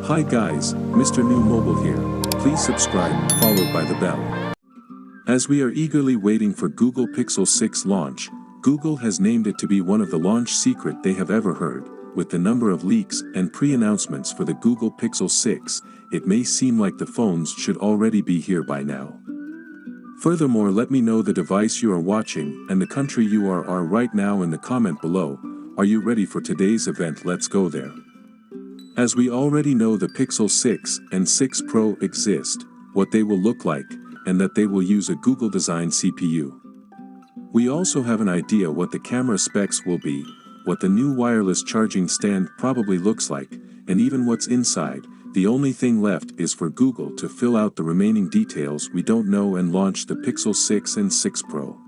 Hi guys, Mrnewmobile here. Please subscribe, followed by the bell. As we are eagerly waiting for Google Pixel 6 launch, Google has named it to be one of the launch secret they have ever heard. With the number of leaks and pre-announcements for the Google Pixel 6, it may seem like the phones should already be here by now. Furthermore, let me know the device you are watching and the country you are right now in the comment below. Are you ready for today's event? Let's go there. As we already know, the Pixel 6 and 6 Pro exist, what they will look like, and that they will use a Google-designed CPU. We also have an idea what the camera specs will be, what the new wireless charging stand probably looks like, and even what's inside. The only thing left is for Google to fill out the remaining details we don't know and launch the Pixel 6 and 6 Pro.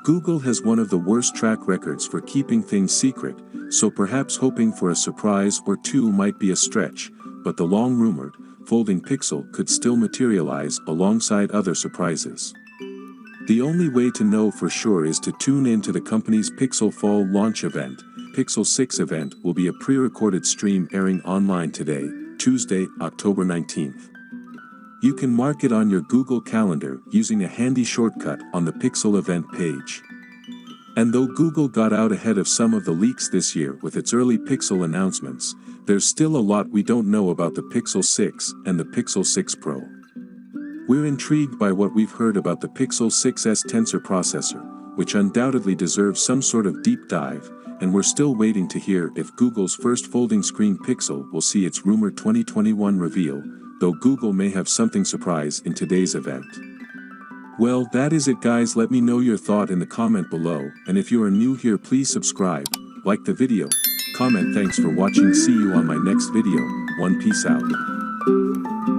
Google has one of the worst track records for keeping things secret, so perhaps hoping for a surprise or two might be a stretch, but the long-rumored, folding Pixel could still materialize alongside other surprises. The only way to know for sure is to tune in to the company's Pixel Fall launch event. Pixel 6 event will be a pre-recorded stream airing online today, Tuesday, October 19th. You can mark it on your Google Calendar using a handy shortcut on the Pixel event page. And though Google got out ahead of some of the leaks this year with its early Pixel announcements, there's still a lot we don't know about the Pixel 6 and the Pixel 6 Pro. We're intrigued by what we've heard about the Pixel 6's Tensor processor, which undoubtedly deserves some sort of deep dive, and we're still waiting to hear if Google's first folding screen Pixel will see its rumored 2021 reveal, though Google may have something surprise in today's event. Well, that is it guys. Let me know your thought in the comment below, and if you are new here, please subscribe, like the video, comment. Thanks for watching. See you on my next video. Peace out.